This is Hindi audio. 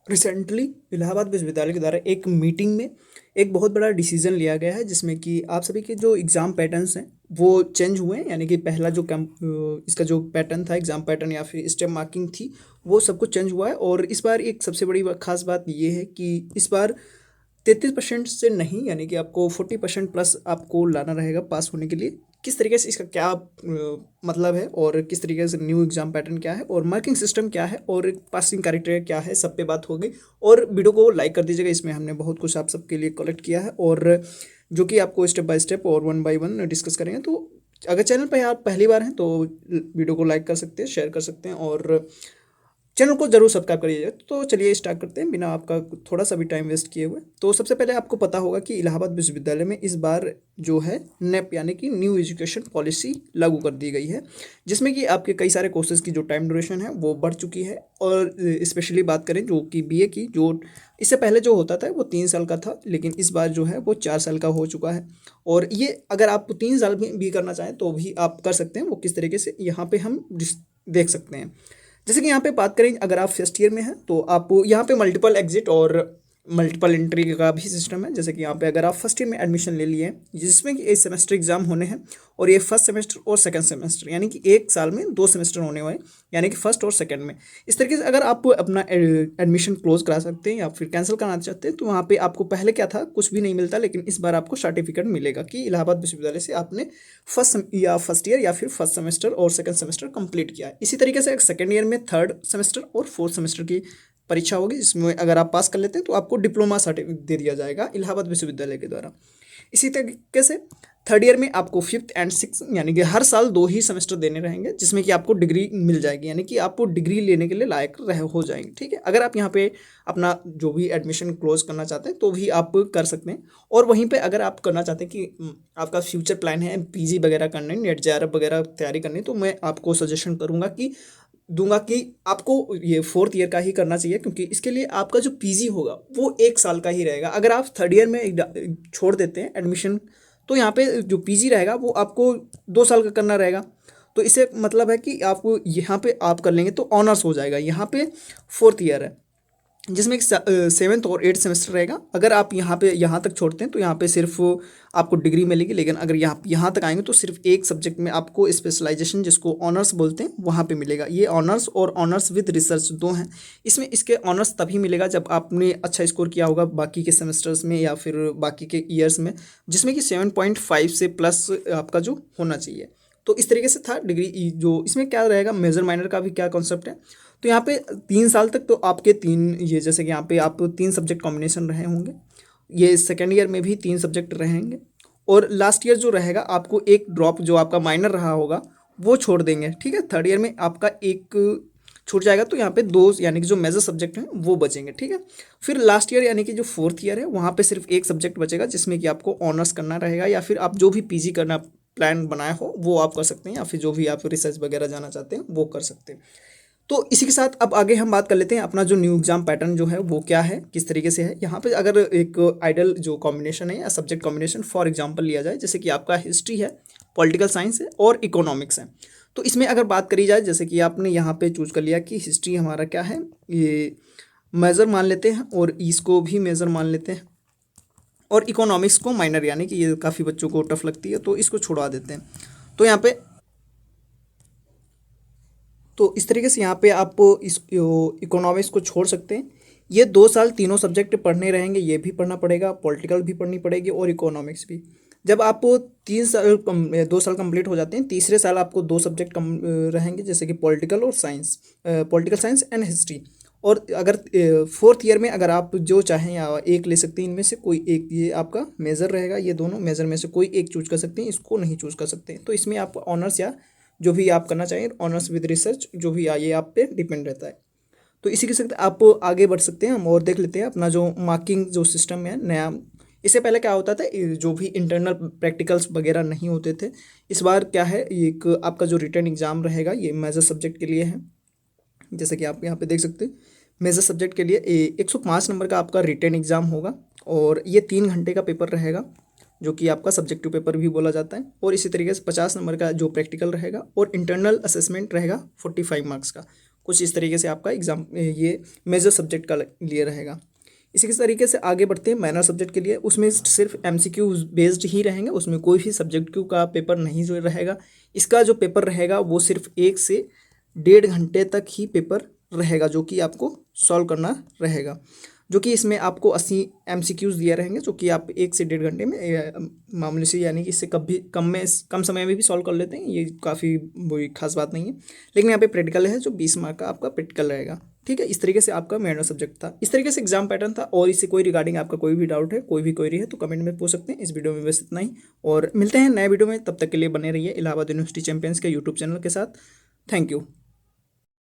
रिसेंटली इलाहाबाद विश्वविद्यालय के द्वारा एक मीटिंग में एक बहुत बड़ा डिसीजन लिया गया है, जिसमें कि आप सभी के जो एग्ज़ाम पैटर्न्स हैं वो चेंज हुए हैं। यानी कि पहला जो इसका जो पैटर्न था, एग्ज़ाम पैटर्न या फिर स्टेप मार्किंग थी, वो सब कुछ चेंज हुआ है। और इस बार एक सबसे बड़ी खास बात ये है कि इस बार 33% से नहीं, यानी कि आपको 40% प्लस आपको लाना रहेगा पास होने के लिए। किस तरीके से इसका क्या मतलब है, और किस तरीके से न्यू एग्जाम पैटर्न क्या है, और मार्किंग सिस्टम क्या है, और पासिंग क्राइटेरिया क्या है, सब पे बात होगी। और वीडियो को लाइक कर दीजिएगा, इसमें हमने बहुत कुछ आप सबके लिए कलेक्ट किया है, और जो कि आपको स्टेप बाय स्टेप और वन बाय वन डिस्कस करेंगे। तो अगर चैनल पर आप पहली बार हैं तो वीडियो को लाइक कर सकते हैं, शेयर कर सकते हैं, और चैनल को जरूर सब्सक्राइब करिएगा। तो चलिए स्टार्ट करते हैं बिना आपका थोड़ा सा भी टाइम वेस्ट किए हुए। तो सबसे पहले आपको पता होगा कि इलाहाबाद विश्वविद्यालय में इस बार जो है नेप यानी कि न्यू एजुकेशन पॉलिसी लागू कर दी गई है, जिसमें कि आपके कई सारे कोर्सेज की जो टाइम ड्यूरेशन है वो बढ़ चुकी है। और स्पेशली बात करें जो कि बीए की, जो इससे पहले जो होता था वो 3 साल का था, लेकिन इस बार जो है वो 4 साल का हो चुका है। और ये अगर आप 3 साल भी करना चाहें तो भी आप कर सकते हैं। वो किस तरीके से यहाँ पे हम देख सकते हैं। जैसे कि यहाँ पे बात करें, अगर आप फर्स्ट ईयर में हैं तो आप यहाँ पे मल्टीपल एग्जिट और मल्टीपल एंट्री का भी सिस्टम है। जैसे कि यहाँ पे अगर आप फर्स्ट ईयर में एडमिशन ले लिए हैं, जिसमें कि एक सेमेस्टर एग्जाम होने हैं, और ये फर्स्ट सेमेस्टर और सेकंड सेमेस्टर, यानी कि एक साल में 2 सेमेस्टर होने हुए हैं, यानी कि फर्स्ट और सेकंड में। इस तरीके से अगर आप अपना एडमिशन क्लोज करा सकते हैं या फिर कैंसिल कराना चाहते हैं, तो वहाँ पे आपको पहले क्या था, कुछ भी नहीं मिलता, लेकिन इस बार आपको सर्टिफिकेट मिलेगा कि इलाहाबाद विश्वविद्यालय से आपने फर्स्ट ईयर या फिर फर्स्ट सेमेस्टर और सेकंड सेमेस्टर कंप्लीट किया है। इसी तरीके से सेकंड ईयर में थर्ड सेमेस्टर और फोर्थ सेमेस्टर की परीक्षा होगी, जिसमें अगर आप पास कर लेते हैं तो आपको डिप्लोमा सर्टिफिकेट दे दिया जाएगा इलाहाबाद विश्वविद्यालय के द्वारा। इसी तरीके से थर्ड ईयर में आपको फिफ्थ एंड सिक्स, यानी कि हर साल 2 ही सेमेस्टर देने रहेंगे, जिसमें कि आपको डिग्री मिल जाएगी, यानी कि आपको डिग्री लेने के लिए लायक हो जाएंगे। ठीक है, अगर आप यहाँ पे अपना जो भी एडमिशन क्लोज करना चाहते हैं तो भी आप कर सकते हैं। और वहीं पे अगर आप करना चाहते हैं कि आपका फ्यूचर प्लान है पीजी वगैरह करना है, नेट जेआरएफ वगैरह तैयारी करनी है, तो मैं आपको सजेशन करूँगा कि दूंगा कि आपको ये फोर्थ ईयर का ही करना चाहिए, क्योंकि इसके लिए आपका जो पीजी होगा वो 1 साल का ही रहेगा। अगर आप थर्ड ईयर में छोड़ देते हैं एडमिशन, तो यहाँ पे जो पीजी रहेगा वो आपको 2 साल का करना रहेगा। तो इससे मतलब है कि आपको यहाँ पे आप कर लेंगे तो ऑनर्स हो जाएगा। यहाँ पे फोर्थ ईयर है, जिसमें सेवन्थ और एट्थ सेमेस्टर रहेगा। अगर आप यहाँ तक छोड़ते हैं तो यहाँ पे सिर्फ आपको डिग्री मिलेगी, लेकिन अगर यहाँ तक आएंगे तो सिर्फ एक सब्जेक्ट में आपको स्पेशलाइजेशन, जिसको ऑनर्स बोलते हैं, वहाँ पे मिलेगा। ये ऑनर्स और ऑनर्स विद रिसर्च दो हैं। इसमें इसके ऑनर्स तभी मिलेगा जब आपने अच्छा स्कोर किया होगा बाकी के सेमेस्टर्स में या फिर बाकी के ईयर्स में, जिसमें कि 7.5 से प्लस आपका जो होना चाहिए। तो इस तरीके से था डिग्री। जो इसमें क्या रहेगा, मेजर माइनर का भी क्या कॉन्सेप्ट है। तो यहाँ पे 3 साल तक तो आपके ये जैसे कि यहाँ पे आप 3 सब्जेक्ट कॉम्बिनेशन रहे होंगे, ये सेकेंड ईयर में भी 3 सब्जेक्ट रहेंगे। और लास्ट ईयर जो रहेगा आपको एक ड्रॉप, जो आपका माइनर रहा होगा वो छोड़ देंगे। ठीक है, थर्ड ईयर में आपका एक छूट जाएगा, तो यहाँ पे 2 यानी कि जो मेजर सब्जेक्ट हैं वो बचेंगे। ठीक है, फिर लास्ट ईयर यानी कि जो फोर्थ ईयर है, वहाँ पे सिर्फ एक सब्जेक्ट बचेगा, जिसमें कि आपको ऑनर्स करना रहेगा, या फिर आप जो भी पीजी करना प्लान बनाया हो वो आप कर सकते हैं, या फिर जो भी आप रिसर्च वगैरह जाना चाहते हैं वो कर सकते हैं। तो इसी के साथ अब आगे हम बात कर लेते हैं अपना जो न्यू एग्जाम पैटर्न जो है वो क्या है, किस तरीके से है। यहाँ पे अगर एक आइडल जो कॉम्बिनेशन है या सब्जेक्ट कॉम्बिनेशन फॉर एग्जांपल लिया जाए, जैसे कि आपका हिस्ट्री है, पॉलिटिकल साइंस है और इकोनॉमिक्स है। तो इसमें अगर बात करी जाए, जैसे कि आपने यहाँ पे चूज कर लिया कि हिस्ट्री हमारा क्या है, ये मेजर मान लेते हैं और इसको भी मेजर मान लेते हैं, और इकोनॉमिक्स को माइनर, यानी कि ये काफ़ी बच्चों को टफ लगती है तो इसको छुड़वा देते हैं। तो यहाँ पे तो इस तरीके से यहाँ पे आप इस इकोनॉमिक्स को छोड़ सकते हैं। ये 2 साल तीनों सब्जेक्ट पढ़ने रहेंगे, ये भी पढ़ना पड़ेगा, पॉलिटिकल भी पढ़नी पड़ेगी और इकोनॉमिक्स भी। जब आप 2 साल कंप्लीट हो जाते हैं, तीसरे साल आपको 2 सब्जेक्ट कम रहेंगे, जैसे कि पॉलिटिकल और science, political science and history. और अगर फोर्थ ईयर में अगर आप जो चाहें या एक ले सकते हैं, इनमें से कोई एक, ये आपका मेजर रहेगा। ये दोनों मेजर में से कोई एक चूज कर सकते हैं, इसको नहीं चूज कर सकते। तो इसमें आप ऑनर्स या जो भी आप करना चाहिए, ऑनर्स विद रिसर्च जो भी ये आप पे डिपेंड रहता है। तो इसी के साथ आप आगे बढ़ सकते हैं। हम और देख लेते हैं अपना जो मार्किंग जो सिस्टम है नया। इससे पहले क्या होता था, जो भी इंटरनल प्रैक्टिकल्स वगैरह नहीं होते थे। इस बार क्या है, एक आपका जो रिटर्न एग्जाम रहेगा ये मेजर सब्जेक्ट के लिए है। जैसे कि आप यहाँ पे देख सकते हैं, मेजर सब्जेक्ट के लिए 105 नंबर का आपका रिटर्न एग्जाम होगा, और ये 3 घंटे का पेपर रहेगा, जो कि आपका सब्जेक्टिव पेपर भी बोला जाता है। और इसी तरीके से 50 नंबर का जो प्रैक्टिकल रहेगा, और इंटरनल असेसमेंट रहेगा 45 मार्क्स का, कुछ इस तरीके से आपका एग्ज़ाम ये मेजर सब्जेक्ट का लिए रहेगा। इसी के तरीके से आगे बढ़ते हैं माइनर सब्जेक्ट के लिए। उसमें सिर्फ एमसीक्यू बेस्ड ही रहेंगे, उसमें कोई भी सब्जेक्ट का पेपर नहीं जो रहेगा। इसका जो पेपर रहेगा वो सिर्फ 1 से 1.5 घंटे तक ही पेपर रहेगा, जो कि आपको सॉल्व करना रहेगा। जो कि इसमें आपको 80 एमसीक्यूज़ दिए रहेंगे, जो कि आप 1 से 1.5 घंटे में मामूली से, यानी कि इससे कभी कम समय में भी सॉल्व कर लेते हैं। ये काफ़ी कोई खास बात नहीं है। लेकिन यहाँ पे प्रैक्टिकल है, जो 20 मार्क का आपका प्रैक्टिकल रहेगा। ठीक है, इस तरीके से आपका माइनर सब्जेक्ट था, इस तरीके से एग्जाम पैटर्न था। और इससे कोई रिगार्डिंग आपका कोई भी डाउट है, कोई भी क्वेरी है, तो कमेंट में पूछ सकते हैं। इस वीडियो में बस इतना ही, और मिलते हैं नए वीडियो में। तब तक के लिए बने रहिए इलाहाबाद यूनिवर्सिटी चैंपियंस के यूट्यूब चैनल के साथ। Thank you.